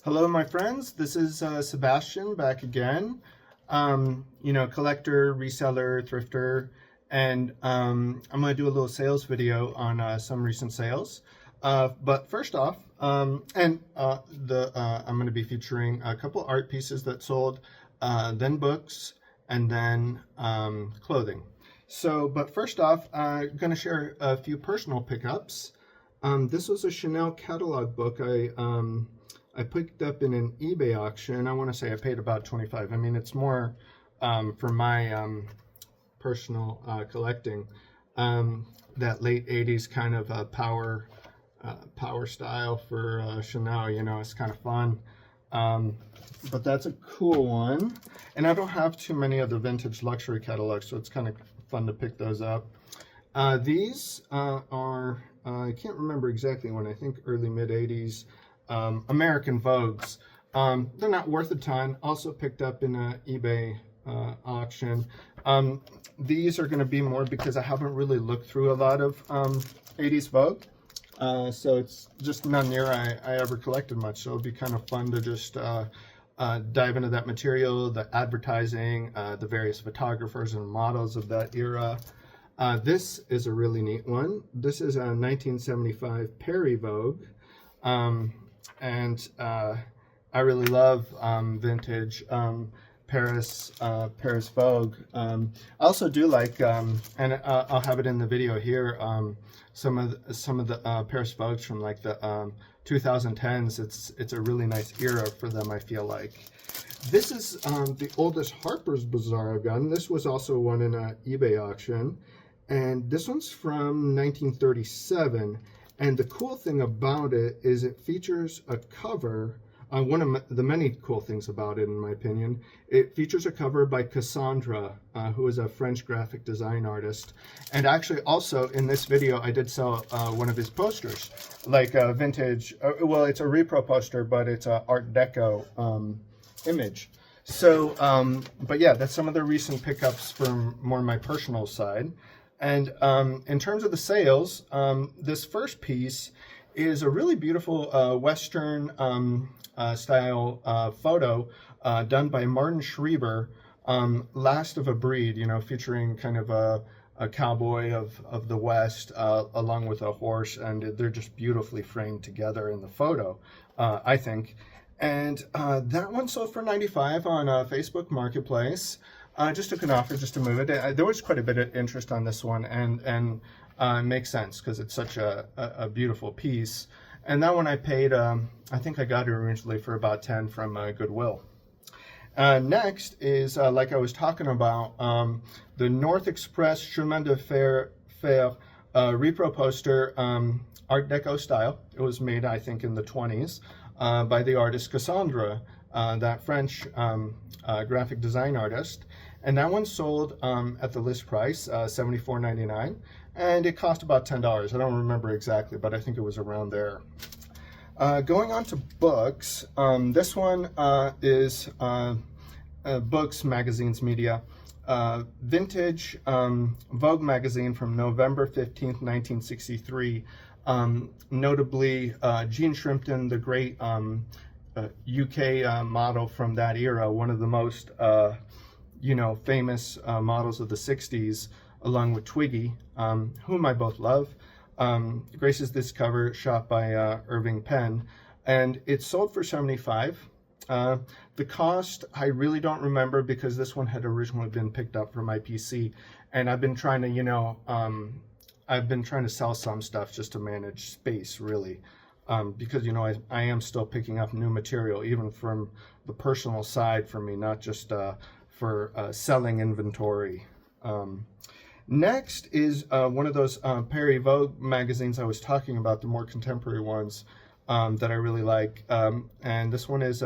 Hello, my friends. This is Sebastien back again. Collector, reseller, thrifter, and I'm going to do a little sales video on some recent sales. But first off, I'm going to be featuring a couple art pieces that sold, then books, and then clothing. But first off, I'm going to share a few personal pickups. This was a Chanel catalog book I picked up in an eBay auction. I want to say I paid about $25. I mean, it's more for my personal collecting. That late '80s kind of power style for Chanel. It's kind of fun. But that's a cool one. And I don't have too many other vintage luxury catalogs, so it's kind of fun to pick those up. These are, I can't remember exactly when, I think early mid '80s. American Vogues. They're not worth a ton. Also picked up in an eBay auction. These are going to be more because I haven't really looked through a lot of 80s Vogue. So it's just not near I ever collected much. So it'll be kind of fun to just dive into that material, the advertising, the various photographers and models of that era. This is a really neat one. This is a 1975 Paris Vogue. I really love vintage Paris Vogue. I also do like, and I'll have it in the video here, some of the Paris Vogues from like the 2010s. It's a really nice era for them, I feel like. This is the oldest Harper's Bazaar I've gotten. This was also one in an eBay auction, and this one's from 1937. And the cool thing about it is it features a cover. One of the many cool things about it, in my opinion, it features a cover by Cassandra, who is a French graphic design artist. And actually, also in this video, I did sell one of his posters, like a vintage. Well, it's a repro poster, but it's an Art Deco image. So, but yeah, that's some of the recent pickups from more my personal side. And in terms of the sales, this first piece is a really beautiful Western style photo done by Martin Schreiber, Last of a Breed, featuring kind of a cowboy of the West along with a horse, and they're just beautifully framed together in the photo, I think. And that one sold for $95 on Facebook Marketplace. Just took an offer just to move it. There was quite a bit of interest on this one, and it makes sense because it's such a beautiful piece. And that one I paid, I think I got it originally for about $10 from Goodwill. Next is, like I was talking about, the North Express Chemin de Fer repro poster, Art Deco style. It was made, I think, in the 20s by the artist Cassandra, that French graphic design artist. And that one sold at the list price, $74.99, and it cost about $10. I don't remember exactly, but I think it was around there. Going on to books, this one is Books, Magazines, Media. Vintage Vogue magazine from November 15th, 1963. Notably, Jean Shrimpton, the great UK model from that era, one of the most famous models of the 60s, along with Twiggy, whom I both love, graces this cover, shot by Irving Penn, and it sold for $75. The cost I really don't remember because this one had originally been picked up for my PC, and I've been trying to sell some stuff just to manage space, really. Because I am still picking up new material, even from the personal side for me, not just for selling inventory. Next is one of those Paris Vogue magazines I was talking about, the more contemporary ones that I really like. And this one is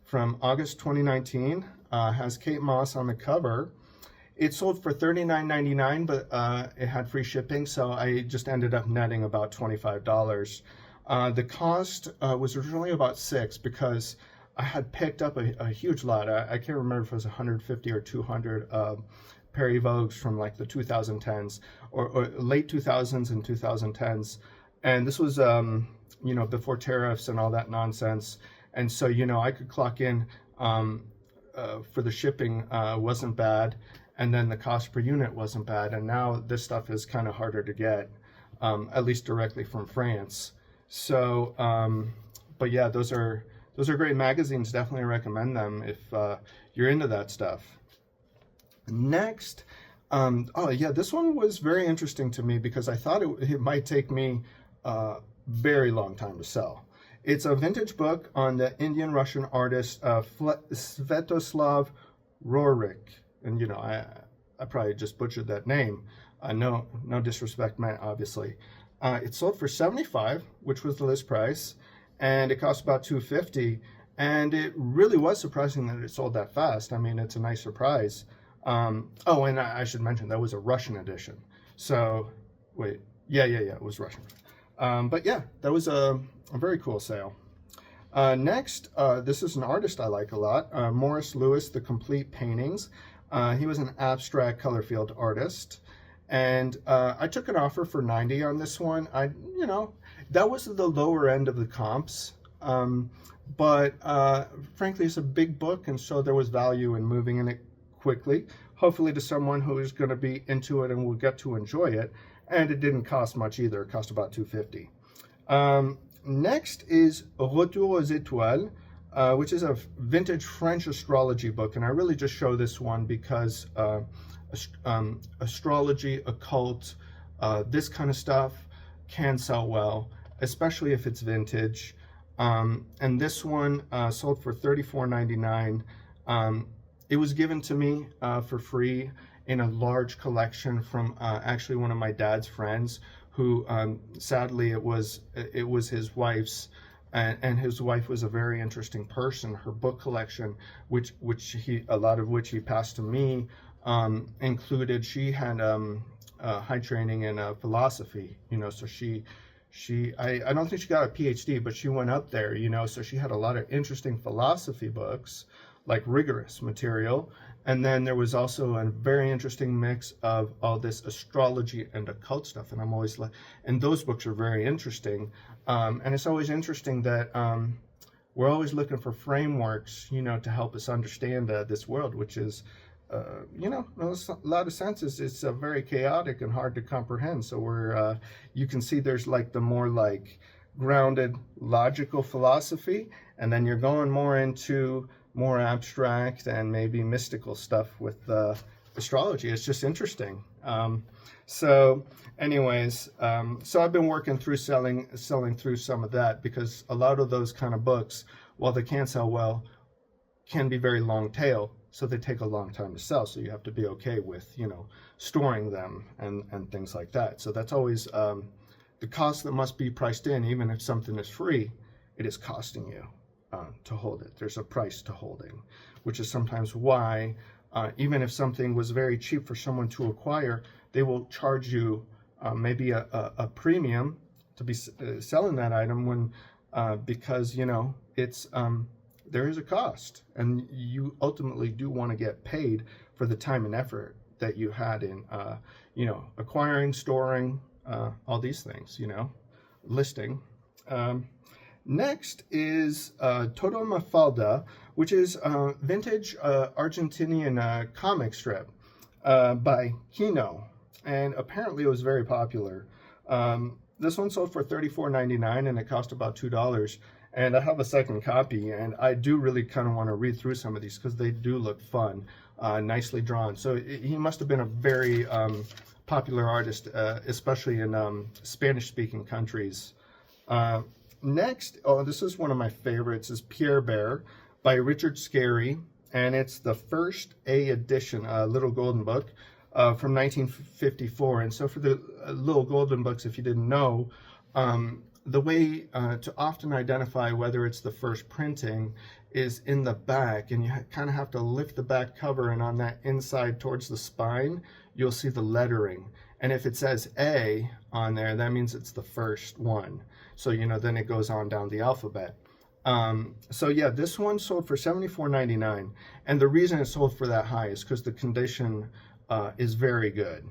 from August 2019, has Kate Moss on the cover. It sold for $39.99, but it had free shipping, so I just ended up netting about $25. The cost was originally about $6 because I had picked up a huge lot. I can't remember if it was 150 or 200 Paris Vogues from like the 2010s or late 2000s and 2010s. And this was, before tariffs and all that nonsense. And so, you know, I could clock in for the shipping wasn't bad, and then the cost per unit wasn't bad. And now this stuff is kind of harder to get, at least directly from France. So, but yeah, those are great magazines. Definitely recommend them if you're into that stuff. Next, oh yeah, this one was very interesting to me because I thought it might take me a very long time to sell. It's a vintage book on the Indian-Russian artist Sviatoslav Roerich. And you know, I probably just butchered that name. No disrespect meant, obviously. It sold for $75, which was the list price, and it cost about $250. And it really was surprising that it sold that fast. I mean, it's a nice surprise. Oh, and I should mention that was a Russian edition. So, wait, yeah, it was Russian. But yeah, that was a very cool sale. Next, this is an artist I like a lot, Morris Louis, The Complete Paintings. He was an abstract color field artist. And I took an offer for $90 on this one. You know, that was the lower end of the comps. But frankly, it's a big book, and so there was value in moving in it quickly, hopefully to someone who is going to be into it and will get to enjoy it. And it didn't cost much either. It cost about $250. Next is Retour aux Étoiles, which is a vintage French astrology book. And I really just show this one because astrology, occult, this kind of stuff can sell well, especially if it's vintage. And this one sold for $34.99. It was given to me for free in a large collection from actually one of my dad's friends, who sadly it was his wife's, and his wife was a very interesting person. Her book collection, which a lot of which he passed to me, included, she had high training in philosophy, you know, so I don't think she got a PhD, but she went up there, you know, so she had a lot of interesting philosophy books, like rigorous material. And then there was also a very interesting mix of all this astrology and occult stuff. And I'm always like, and those books are very interesting. And it's always interesting that we're always looking for frameworks, you know, to help us understand this world, which is, you know, in a lot of senses, it's very chaotic and hard to comprehend. So we're, you can see there's like the more like grounded logical philosophy, and then you're going more into more abstract and maybe mystical stuff with astrology. It's just interesting. So anyways, so I've been working through selling through some of that, because a lot of those kind of books, while they can sell well, can be very long tail. So they take a long time to sell. So you have to be okay with, you know, storing them and things like that. So that's always the cost that must be priced in. Even if something is free, it is costing you to hold it. There's a price to holding, which is sometimes why, even if something was very cheap for someone to acquire, they will charge you maybe a premium to be selling that item when, because, you know, it's, there is a cost, and you ultimately do want to get paid for the time and effort that you had in, you know, acquiring, storing, all these things, you know, listing. Next is Todo Mafalda, which is a vintage Argentinian comic strip by Kino, and apparently it was very popular. This one sold for $34.99, and it cost about $2. And I have a second copy, and I do really kind of want to read through some of these because they do look fun, nicely drawn. So he must have been a very popular artist, especially in Spanish-speaking countries. Next, oh, this is one of my favorites, is Pierre Bear by Richard Scarry, and it's the first A edition, Little Golden Book, from 1954. And so for the Little Golden Books, if you didn't know, the way to often identify whether it's the first printing is in the back, and you kind of have to lift the back cover, and on that inside towards the spine, you'll see the lettering. And if it says A on there, that means it's the first one. So, you know, then it goes on down the alphabet. So yeah, this one sold for $74.99. And the reason it sold for that high is because the condition is very good.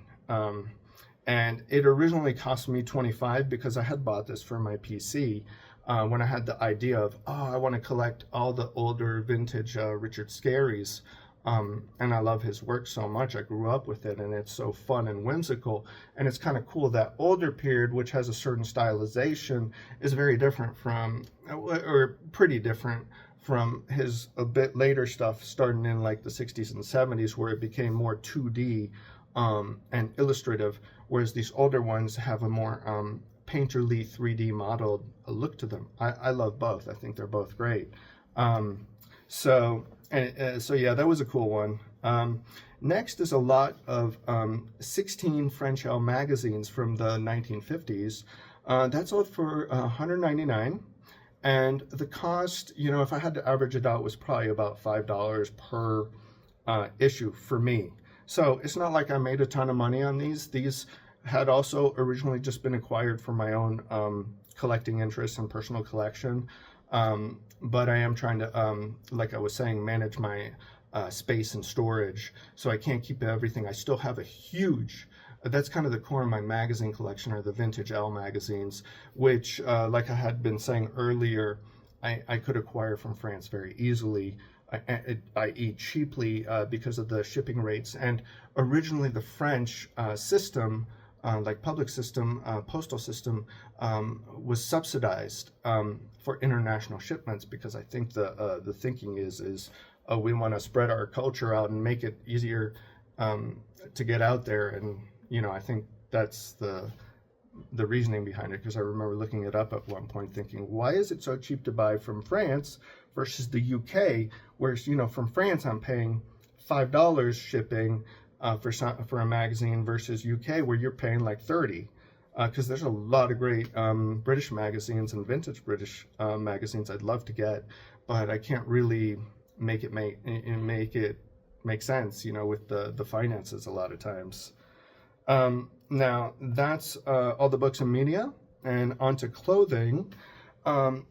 And it originally cost me $25 because I had bought this for my PC. when I had the idea of, I want to collect all the older vintage Richard Scarrys. And I love his work so much. I grew up with it, and it's so fun and whimsical. And it's kind of cool that older period, which has a certain stylization, is very different from, or pretty different from his a bit later stuff, starting in like the 60s and 70s, where it became more 2D and illustrative, whereas these older ones have a more painterly 3D modeled look to them. I love both. I think they're both great. So yeah, that was a cool one. Next is a lot of 16 French Elle magazines from the 1950s. That sold for $199, and the cost, you know, if I had to average it out, was probably about $5 per issue for me. So it's not like I made a ton of money on these. These had also originally just been acquired for my own collecting interests and personal collection. But I am trying to, like I was saying, manage my space and storage, so I can't keep everything. I still have a huge, that's kind of the core of my magazine collection, are the vintage Elle magazines, which, like I had been saying earlier, I could acquire from France very easily, i.e. cheaply, because of the shipping rates. And originally the French system, like public system, postal system, was subsidized for international shipments, because I think the thinking is we want to spread our culture out and make it easier to get out there. And you know, I think that's the reasoning behind it, because I remember looking it up at one point thinking, why is it so cheap to buy from France versus the UK, whereas, you know, from France I'm paying $5 shipping for a magazine, versus UK where you're paying like 30, because there's a lot of great British magazines and vintage British magazines I'd love to get, but I can't really make it make sense, you know, with the finances a lot of times. Now that's all the books and media, and onto clothing.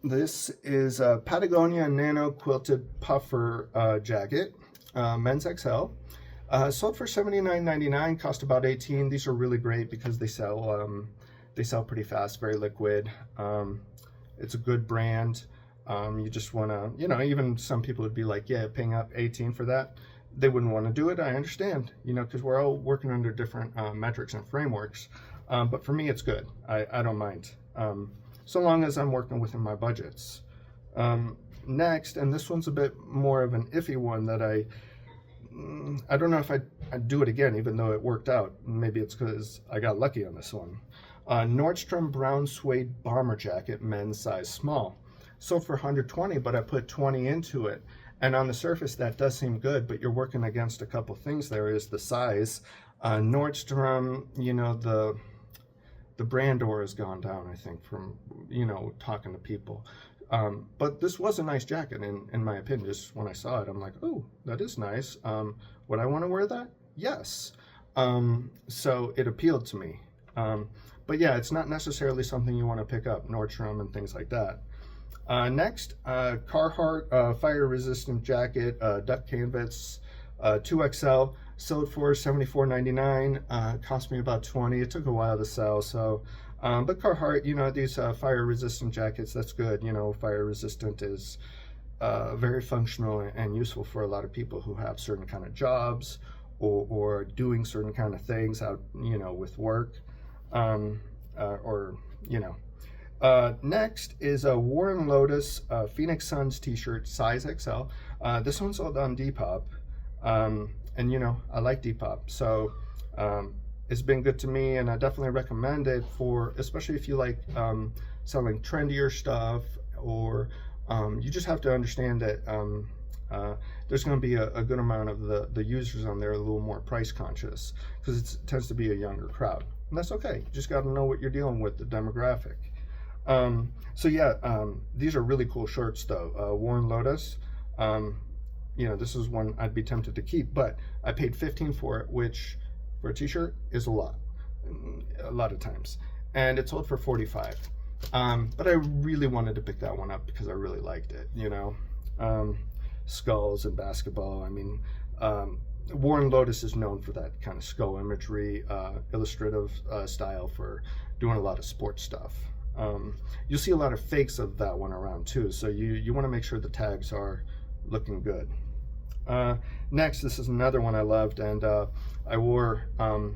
This is a Patagonia Nano Quilted Puffer jacket, men's XL. Sold for $79.99, cost about $18. These are really great because they sell pretty fast, very liquid. It's a good brand. You just want to, you know, even some people would be like, yeah, paying up $18 for that. They wouldn't want to do it. I understand, you know, because we're all working under different metrics and frameworks. But for me, it's good. I don't mind, so long as I'm working within my budgets. Next, and this one's a bit more of an iffy one that I don't know if I'd do it again, even though it worked out. Maybe it's because I got lucky on this one. Nordstrom brown suede bomber jacket, men's size small. Sold for $120, but I put 20 into it. And on the surface, that does seem good, but you're working against a couple things. There is the size. Nordstrom, you know, the brand aura has gone down, I think, from, you know, talking to people. But this was a nice jacket, in my opinion. Just when I saw it, I'm like, oh, that is nice. Would I want to wear that? Yes. So it appealed to me. But yeah, it's not necessarily something you want to pick up, Nordstrom and things like that. Next, Carhartt fire-resistant jacket, duck canvas, 2XL, sold for $74.99. Cost me about $20. It took a while to sell, so. But Carhartt, you know, these fire-resistant jackets, that's good. You know, fire-resistant is very functional and useful for a lot of people who have certain kind of jobs or doing certain kind of things out, you know, with work, or, you know. Next is a Warren Lotus Phoenix Suns t-shirt, size XL. This one sold on Depop, and you know, I like Depop, so it's been good to me, and I definitely recommend it for, especially if you like selling trendier stuff, or you just have to understand that there's going to be a good amount of the users on there a little more price conscious, because it tends to be a younger crowd, and that's okay. You just got to know what you're dealing with, the demographic. So yeah, these are really cool shirts though. Warren Lotus, you know, this is one I'd be tempted to keep, but I paid $15 for it, which for a t-shirt is a lot of times, and it sold for $45. But I really wanted to pick that one up because I really liked it, you know. Skulls and basketball. I mean, Warren Lotus is known for that kind of skull imagery, illustrative style, for doing a lot of sports stuff. you'll see a lot of fakes of that one around too. So you want to make sure the tags are looking good. Next, this is another one I loved, and I wore, and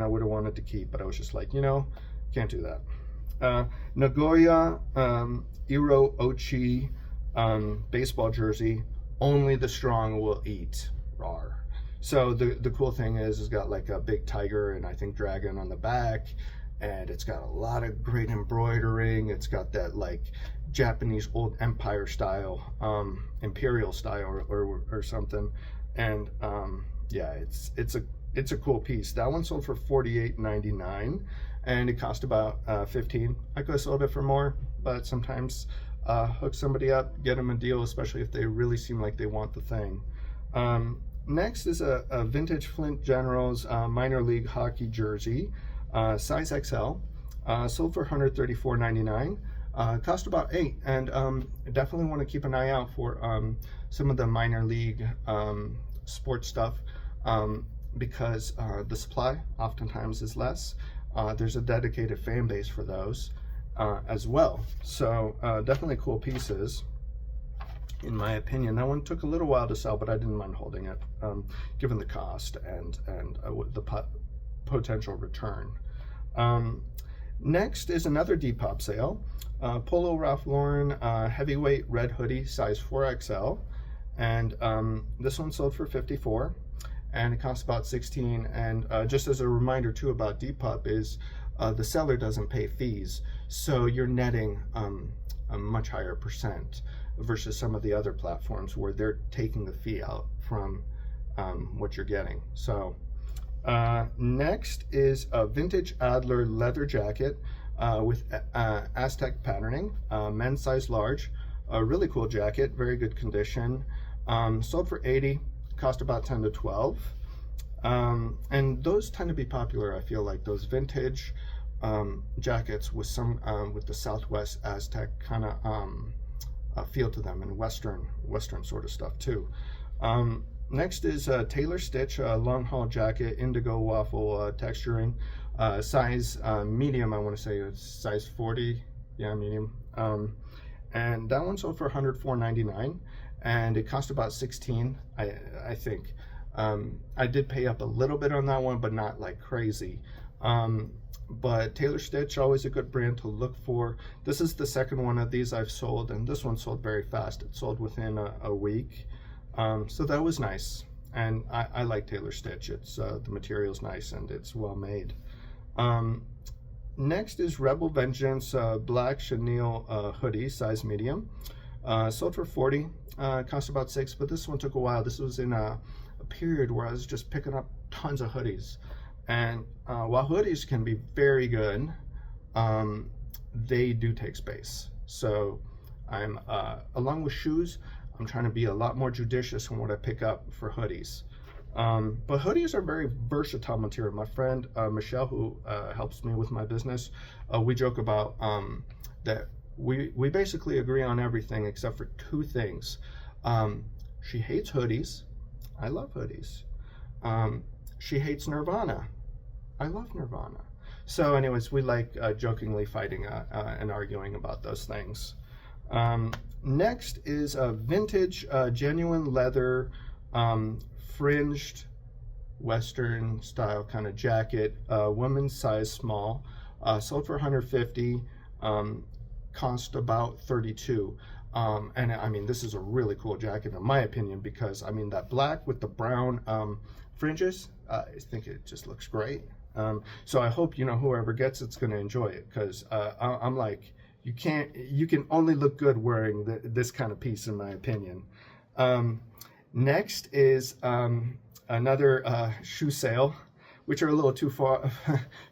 I would have wanted to keep, but I was just like, can't do that. Nagoya Iro Ochi baseball jersey. Only the strong will eat. Rawr. So the cool thing is it's got like a big tiger and I think dragon on the back, and it's got a lot of great embroidering. It's got that like Japanese old empire style, imperial style or something, and yeah, it's a cool piece. That one sold for $48.99, and it cost about $15. I could have sold it for more, but sometimes hook somebody up, get them a deal, especially if they really seem like they want the thing. Next is a vintage Flint Generals minor league hockey jersey, size XL, sold for $134.99. Cost about $8, and definitely want to keep an eye out for some of the minor league sports stuff, because the supply oftentimes is less. There's a dedicated fan base for those as well. So definitely cool pieces, in my opinion. That one took a little while to sell, but I didn't mind holding it, given the cost and the potential return. Next is another Depop sale. Polo Ralph Lauren heavyweight red hoodie, size 4XL, and this one sold for $54, and it costs about $16. And just as a reminder too about Depop is the seller doesn't pay fees, so you're netting a much higher percent versus some of the other platforms where they're taking the fee out from what you're getting. So next is a vintage Adler leather jacket with Aztec patterning, men's size large, a really cool jacket, very good condition. Sold for $80, cost about $10 to $12. And those tend to be popular. I feel like those vintage jackets with some with the Southwest Aztec kind of feel to them, and Western sort of stuff too. Next is a Taylor Stitch long haul jacket, indigo waffle texturing, size medium. I want to say it's size 40, yeah, medium. And that one sold for $104.99, and it cost about $16, I think. I did pay up a little bit on that one, but not like crazy. But Taylor Stitch, always a good brand to look for. This is the second one of these I've sold, and this one sold very fast. It sold within a week. So that was nice, and I like Taylor Stitch. It's the material's nice and it's well made. Next is Rebel Vengeance black chenille hoodie, size medium, sold for $40. Cost about $6, but this one took a while. This was in a period where I was just picking up tons of hoodies, and while hoodies can be very good, they do take space. So I'm along with shoes, I'm trying to be a lot more judicious in what I pick up for hoodies. But hoodies are very versatile material. My friend Michelle, who helps me with my business, we joke about that we basically agree on everything except for two things. She hates hoodies. I love hoodies. She hates Nirvana. I love Nirvana. So anyways, we like jokingly fighting and arguing about those things. Next is a vintage genuine leather fringed Western style kind of jacket, women's size small, sold for $150, cost about $32. And I mean, this is a really cool jacket in my opinion, because I mean that black with the brown fringes, I think it just looks great. So I hope whoever gets it's going to enjoy it, because I'm like, you can only look good wearing this kind of piece in my opinion. Next is another shoe sale, which are a little too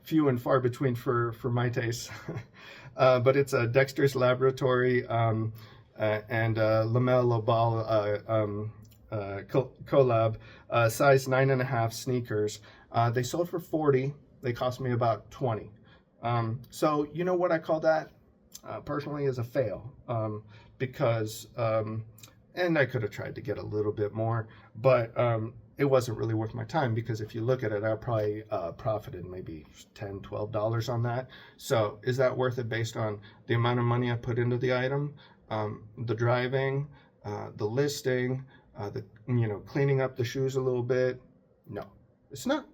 few and far between for my taste. But it's a Dexter's Laboratory and LaMelo Ball collab, size 9.5 sneakers. They sold for $40. They cost me about $20. So you know what I call that? Personally, as a fail, because and I could have tried to get a little bit more, but it wasn't really worth my time, because if you look at it, I probably profited maybe $10, $12 on that. So is that worth it based on the amount of money I put into the item, the driving, the listing, the cleaning up the shoes a little bit? No, it's not.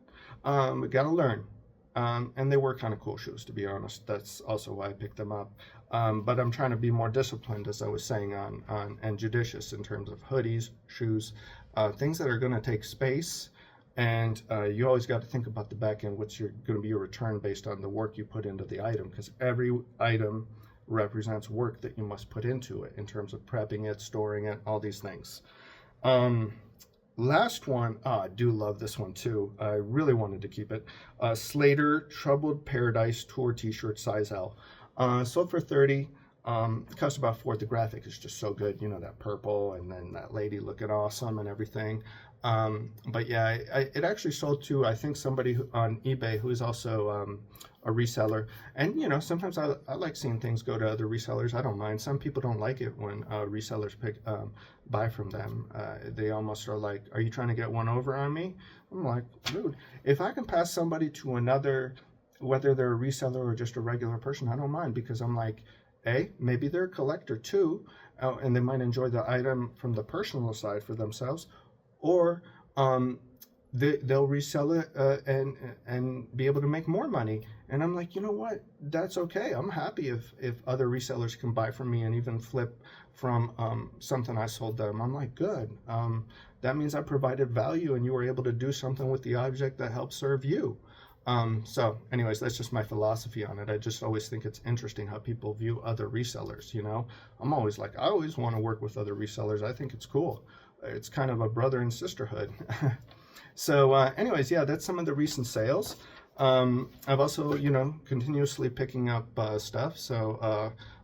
We got to learn. And they were kind of cool shoes, to be honest. That's also why I picked them up. But I'm trying to be more disciplined, as I was saying, and judicious in terms of hoodies, shoes, things that are going to take space. And you always got to think about the back end, what's going to be your return based on the work you put into the item, because every item represents work that you must put into it in terms of prepping it, storing it, all these things. Last one, I do love this one too. I really wanted to keep it. Slayyter Troubled Paradise Tour T-shirt, size L. Sold for $30. It cost about $4. The graphic is just so good. You know, that purple and then that lady looking awesome and everything. But yeah, it actually sold to, I think, somebody on eBay who is also a reseller. And sometimes I like seeing things go to other resellers. I don't mind. Some people don't like it when resellers buy from them. They almost are like, are you trying to get one over on me? I'm like, dude, if I can pass somebody to another, whether they're a reseller or just a regular person, I don't mind, because I'm like, maybe they're a collector too, and they might enjoy the item from the personal side for themselves, or they'll resell it and be able to make more money. And I'm like, you know what? That's okay. I'm happy if other resellers can buy from me and even flip from something I sold them. I'm like, good. That means I provided value and you were able to do something with the object that helped serve you. So anyways, that's just my philosophy on it. I just always think it's interesting how people view other resellers. I'm always like, I always want to work with other resellers. I think it's cool. It's kind of a brother and sisterhood. So anyways, yeah, that's some of the recent sales. I've also, continuously picking up stuff. So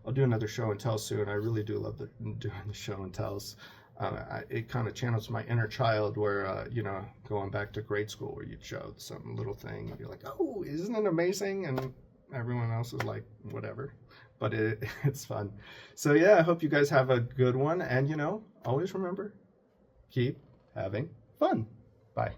I'll do another show and tell soon. I really do love doing the show and tells. It kind of channels my inner child where, going back to grade school where you'd show some little thing and you're like, oh, isn't it amazing? And everyone else is like, whatever. But it's fun. So yeah, I hope you guys have a good one. And, always remember, keep having fun. Bye.